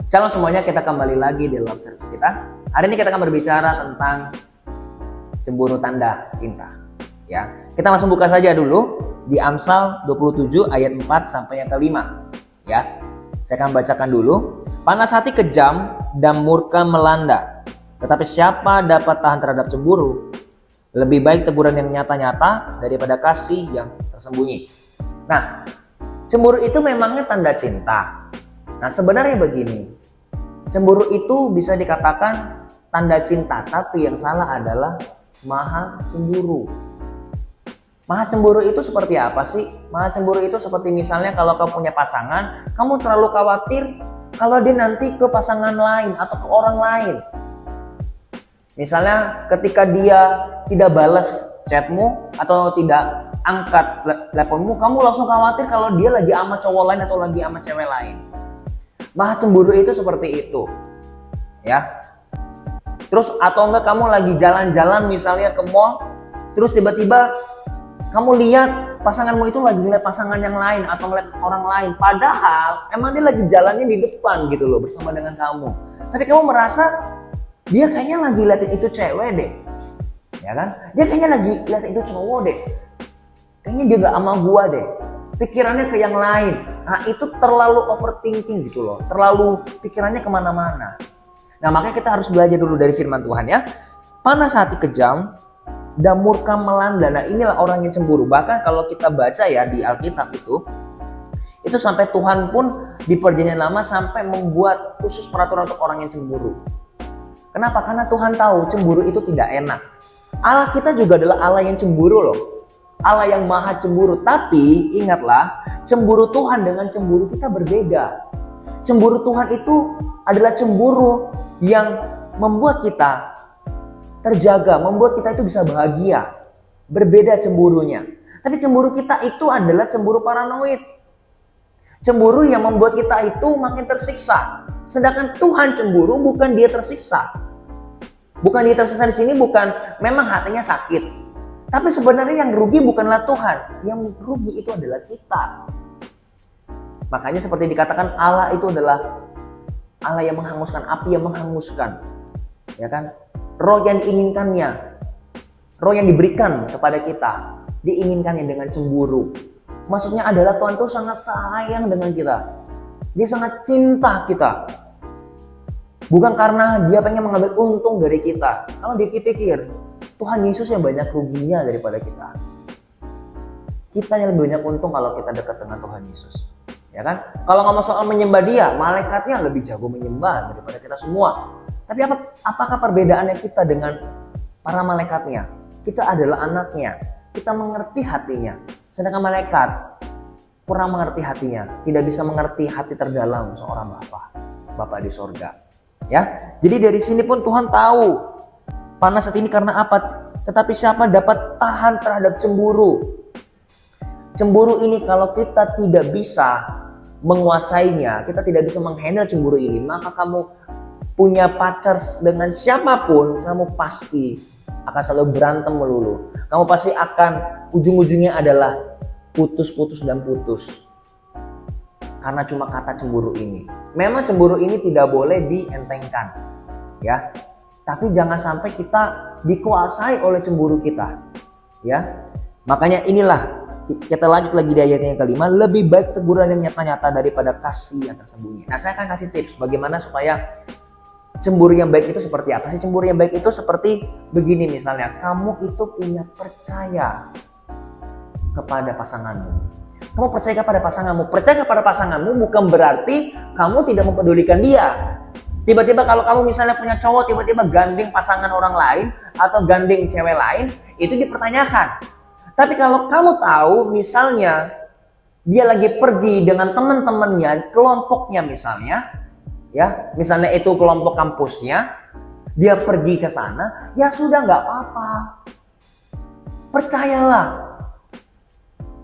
Shalom semuanya, kita kembali lagi di dalam service kita. Hari ini kita akan berbicara tentang cemburu tanda cinta. Ya, kita langsung buka saja dulu di Amsal 27 ayat 4 sampai yang ke-5. Ya, saya akan bacakan dulu. Panas hati kejam dan murka melanda, tetapi siapa dapat tahan terhadap cemburu? Lebih baik teguran yang nyata-nyata daripada kasih yang tersembunyi. Nah, cemburu itu memangnya tanda cinta. Nah, sebenarnya begini. Cemburu itu bisa dikatakan tanda cinta, tapi yang salah adalah maha cemburu. Maha cemburu itu seperti apa sih? Maha cemburu itu seperti misalnya kalau kamu punya pasangan, kamu terlalu khawatir kalau dia nanti ke pasangan lain atau ke orang lain. Misalnya ketika dia tidak balas chatmu atau tidak angkat teleponmu, kamu langsung khawatir kalau dia lagi sama cowok lain atau lagi sama cewek lain. Maha cemburu itu seperti itu, ya. Terus atau enggak kamu lagi jalan-jalan misalnya ke mall, terus tiba-tiba kamu lihat pasanganmu itu lagi ngeliat pasangan yang lain atau ngeliat orang lain, padahal emang dia lagi jalannya di depan gitu loh bersama dengan kamu. Tapi kamu merasa dia kayaknya lagi liatin itu cewek deh, ya kan? Dia kayaknya lagi liatin itu cowok deh. Kayaknya dia gak sama gua deh. Pikirannya ke yang lain. Nah, itu terlalu overthinking gitu loh. Terlalu pikirannya kemana-mana. Nah, makanya kita harus belajar dulu dari firman Tuhan ya. Panas hati kejam dan murka melanda. Nah, inilah orang yang cemburu. Bahkan kalau kita baca ya di Alkitab itu sampai Tuhan pun di Perjanjian Lama sampai membuat khusus peraturan untuk orang yang cemburu. Kenapa? Karena Tuhan tahu cemburu itu tidak enak. Allah kita juga adalah Allah yang cemburu loh. Allah yang maha cemburu, tapi ingatlah, cemburu Tuhan dengan cemburu kita berbeda. Cemburu Tuhan itu adalah cemburu yang membuat kita terjaga, membuat kita itu bisa bahagia. Berbeda cemburunya. Tapi cemburu kita itu adalah cemburu paranoid. Cemburu yang membuat kita itu makin tersiksa. Sedangkan Tuhan cemburu bukan dia tersiksa. Bukan dia tersiksa di sini, bukan memang hatinya sakit. Tapi sebenarnya yang rugi bukanlah Tuhan, yang rugi itu adalah kita. Makanya seperti dikatakan Allah itu adalah Allah yang menghanguskan, api yang menghanguskan. Ya kan? Roh yang diinginkannya, roh yang diberikan kepada kita, diinginkannya dengan cemburu. Maksudnya adalah Tuhan itu sangat sayang dengan kita. Dia sangat cinta kita. Bukan karena dia pengen mengambil untung dari kita. Kalau dipikir, Tuhan Yesus yang banyak ruginya daripada kita. Kita yang lebih banyak untung kalau kita dekat dengan Tuhan Yesus. Ya kan? Kalau ngomong soal menyembah dia, malaikatnya lebih jago menyembah daripada kita semua. Tapi apakah perbedaannya kita dengan para malaikatnya? Kita adalah anaknya. Kita mengerti hatinya. Sedangkan malaikat kurang mengerti hatinya. Tidak bisa mengerti hati terdalam seorang Bapa di sorga. Ya, jadi dari sini pun Tuhan tahu panas hati ini karena apa? Tetapi siapa dapat tahan terhadap cemburu? Cemburu ini kalau kita tidak bisa menguasainya, kita tidak bisa menghandle cemburu ini, maka kamu punya pacar dengan siapapun, kamu pasti akan selalu berantem melulu. Kamu pasti akan ujung-ujungnya adalah putus dan putus. Karena cuma kata cemburu ini. Memang cemburu ini tidak boleh dientengkan. Ya. Tapi jangan sampai kita dikuasai oleh cemburu kita. Ya. Makanya inilah kita lanjut lagi di ayat yang kelima, lebih baik teguran yang nyata-nyata daripada kasih yang tersembunyi. Nah, saya akan kasih tips bagaimana supaya cemburu yang baik itu seperti apa sih? Cemburu yang baik itu seperti begini misalnya, kamu itu punya percaya kepada pasanganmu. Kamu percaya kepada pasanganmu. Percaya kepada pasanganmu bukan berarti kamu tidak mempedulikan dia. Tiba-tiba kalau kamu misalnya punya cowok tiba-tiba gandeng pasangan orang lain atau gandeng cewek lain, itu dipertanyakan. Tapi kalau kamu tahu misalnya dia lagi pergi dengan teman-temannya, kelompoknya misalnya, ya, misalnya itu kelompok kampusnya, dia pergi ke sana, ya sudah nggak apa-apa. Percayalah.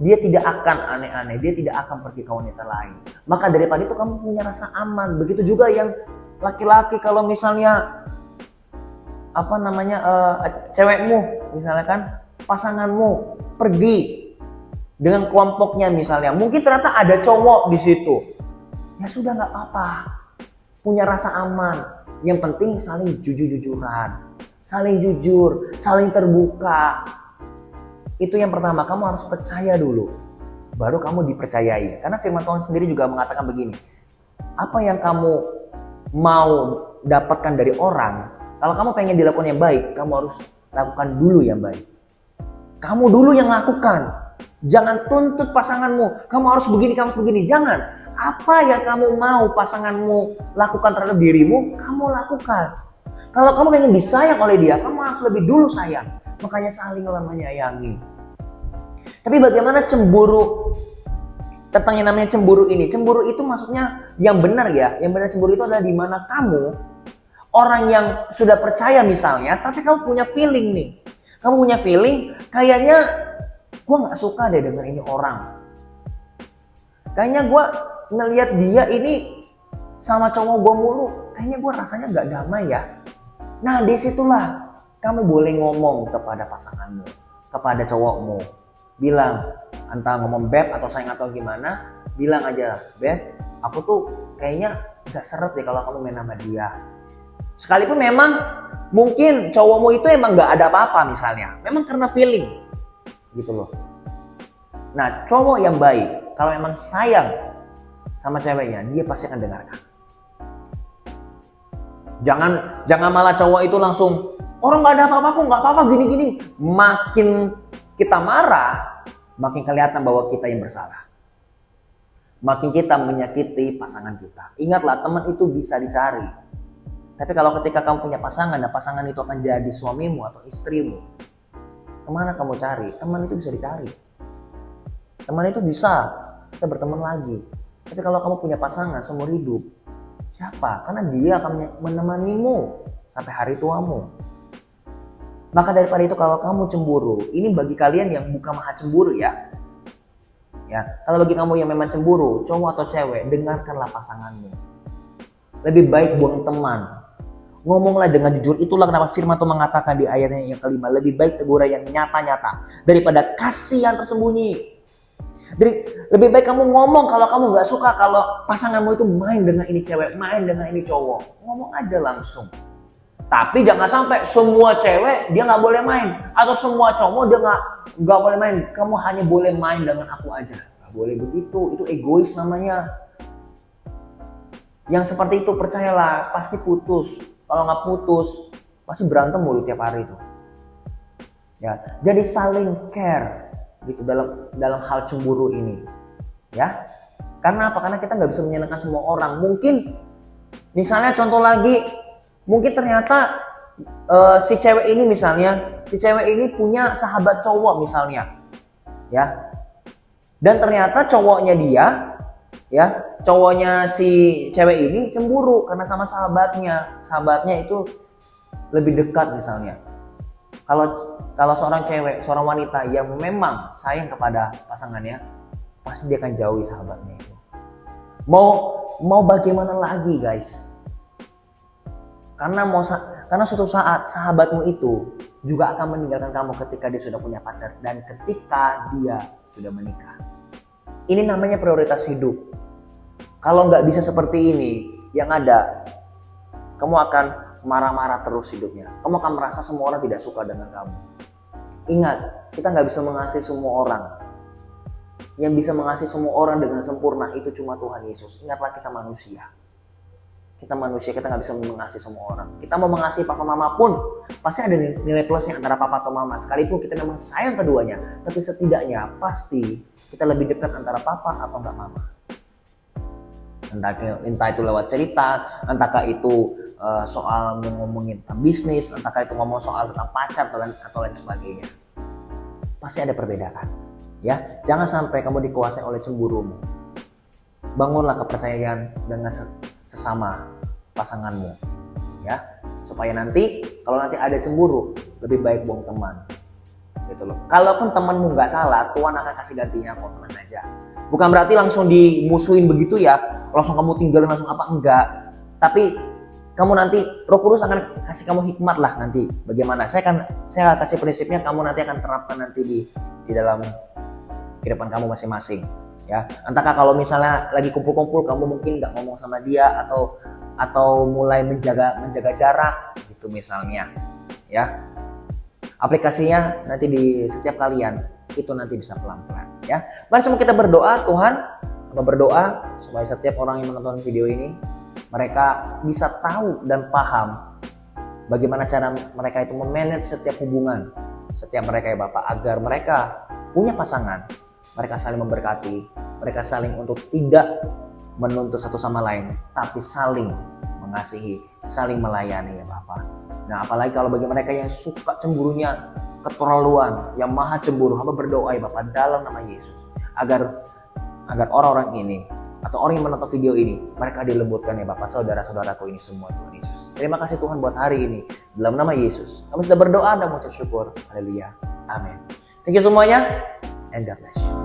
Dia tidak akan aneh-aneh, dia tidak akan pergi ke wanita lain. Maka daripada itu kamu punya rasa aman. Begitu juga yang laki-laki kalau misalnya cewekmu misalnya kan pasanganmu pergi dengan kelompoknya misalnya, mungkin ternyata ada cowok di situ. Ya sudah nggak apa-apa. punya rasa aman. Yang penting saling jujur-jujuran, saling jujur, saling terbuka. Itu yang pertama, kamu harus percaya dulu, baru kamu dipercayai. Karena firman Tuhan sendiri juga mengatakan begini, apa yang kamu mau dapatkan dari orang, kalau kamu pengen dilakukan yang baik, kamu harus lakukan dulu yang baik. Kamu dulu yang lakukan. Jangan tuntut pasanganmu, kamu harus begini, kamu harus begini. Jangan. Apa yang kamu mau pasanganmu lakukan terhadap dirimu, kamu lakukan. Kalau kamu pengen disayang oleh dia, kamu harus lebih dulu sayang. Makanya salinglah menyayangi. Tapi bagaimana cemburu? Tentang yang namanya cemburu ini. Cemburu itu maksudnya yang benar ya. Yang benar cemburu itu adalah di mana kamu, orang yang sudah percaya misalnya, tapi kamu punya feeling nih. Kamu punya feeling, kayaknya gue gak suka deh denger ini orang. Kayaknya gue ngelihat dia ini sama cowok gue mulu, kayaknya gue rasanya gak damai ya. Nah disitulah kamu boleh ngomong kepada pasanganmu, kepada cowokmu. Bilang, entah ngomong beb atau sayang atau gimana, bilang aja, beb, aku tuh kayaknya gak seret deh kalau kamu main sama dia. Sekalipun memang mungkin cowokmu itu emang gak ada apa-apa misalnya, memang karena feeling gitu loh. Nah cowok yang baik, kalau emang sayang sama ceweknya, dia pasti akan dengarkan. Jangan malah cowok itu langsung, orang gak ada apa-apa kok, gak apa-apa gini-gini. Makin kita marah, makin kelihatan bahwa kita yang bersalah. Makin kita menyakiti pasangan kita. Ingatlah, teman itu bisa dicari. Tapi kalau ketika kamu punya pasangan, dan pasangan itu akan jadi suamimu atau istrimu, kemana kamu cari? Teman itu bisa dicari. Teman itu bisa, kita berteman lagi. Tapi kalau kamu punya pasangan seumur hidup, siapa? Karena dia akan menemanimu sampai hari tuamu. Maka daripada itu kalau kamu cemburu, ini bagi kalian yang bukan maha cemburu ya. Ya, kalau bagi kamu yang memang cemburu, cowok atau cewek, dengarkanlah pasanganmu. Lebih baik buang teman. Ngomonglah dengan jujur. Itulah kenapa firman Tuhan mengatakan di ayatnya yang kelima, lebih baik teguran yang nyata-nyata daripada kasih yang tersembunyi. Jadi lebih baik kamu ngomong kalau kamu gak suka kalau pasanganmu itu main dengan ini cewek, main dengan ini cowok. Ngomong aja langsung. Tapi jangan sampai semua cewek dia gak boleh main. Atau semua cowok dia gak boleh main. Kamu hanya boleh main dengan aku aja. Gak boleh begitu, itu egois namanya. Yang seperti itu percayalah pasti putus. Kalau gak putus pasti berantem mulu tiap hari itu. Ya, jadi saling care gitu dalam hal cemburu ini, ya. Karena apa? Karena kita nggak bisa menyenangkan semua orang. Mungkin, misalnya contoh lagi, mungkin ternyata si cewek ini punya sahabat cowok misalnya, ya. Dan ternyata cowoknya dia, ya, cowoknya si cewek ini cemburu karena sama sahabatnya itu lebih dekat misalnya. Kalau seorang cewek, seorang wanita yang memang sayang kepada pasangannya, pasti dia akan jauhi sahabatnya itu. Mau bagaimana lagi guys? Karena suatu saat sahabatmu itu juga akan meninggalkan kamu ketika dia sudah punya pacar dan ketika dia sudah menikah. Ini namanya prioritas hidup. Kalau nggak bisa seperti ini, yang ada kamu akan marah-marah terus hidupnya. Kamu akan merasa semua orang tidak suka dengan kamu. Ingat, kita nggak bisa mengasihi semua orang. Yang bisa mengasihi semua orang dengan sempurna itu cuma Tuhan Yesus. Ingatlah, kita manusia. Kita manusia, kita nggak bisa mengasihi semua orang. Kita mau mengasihi papa mama pun pasti ada nilai plusnya antara papa atau mama. Sekalipun kita memang sayang keduanya, tapi setidaknya pasti kita lebih dekat antara papa atau enggak mama. Entah itu lewat cerita, entahkah itu soal ngomongin tentang bisnis, entahkah itu ngomong soal tentang pacar atau lain sebagainya. Pasti ada perbedaan, ya. Jangan sampai kamu dikuasai oleh cemburumu. Bangunlah kepercayaan dengan sesama pasanganmu, ya. Supaya nanti kalau nanti ada cemburu, lebih baik buang teman. Gitu loh. Kalaupun temanmu nggak salah, Tuhan akan kasih gantinya kok, tenang aja. Bukan berarti langsung dimusuhin begitu ya, langsung kamu tinggalin langsung apa, enggak. Tapi kamu nanti, Roh Kudus akan kasih kamu hikmat lah nanti bagaimana. Saya akan kasih prinsipnya, kamu nanti akan terapkan nanti di dalam kehidupan kamu masing-masing, Ya, entahkah kalau misalnya lagi kumpul-kumpul kamu mungkin nggak ngomong sama dia atau mulai menjaga jarak gitu misalnya, ya. Aplikasinya nanti di setiap kalian itu nanti bisa pelan-pelan, ya. Mari semua kita berdoa, Tuhan, berdoa supaya setiap orang yang menonton video ini mereka bisa tahu dan paham bagaimana cara mereka itu memanage setiap hubungan setiap mereka ya Bapak, agar mereka punya pasangan, mereka saling memberkati, mereka saling untuk tidak menuntut satu sama lain, tapi saling mengasihi, saling melayani ya Bapak. Nah, apalagi kalau bagi mereka yang suka cemburunya keterlaluan, yang maha cemburu, hamba berdoa ya Bapak dalam nama Yesus, agar orang-orang ini atau orang yang menonton video ini, mereka dilembutkan ya Bapak, saudara-saudaraku ini semua Tuhan Yesus. Terima kasih Tuhan buat hari ini. Dalam nama Yesus, kami sudah berdoa dan mengucap syukur. Haleluya. Amin. Thank you semuanya, and God bless you.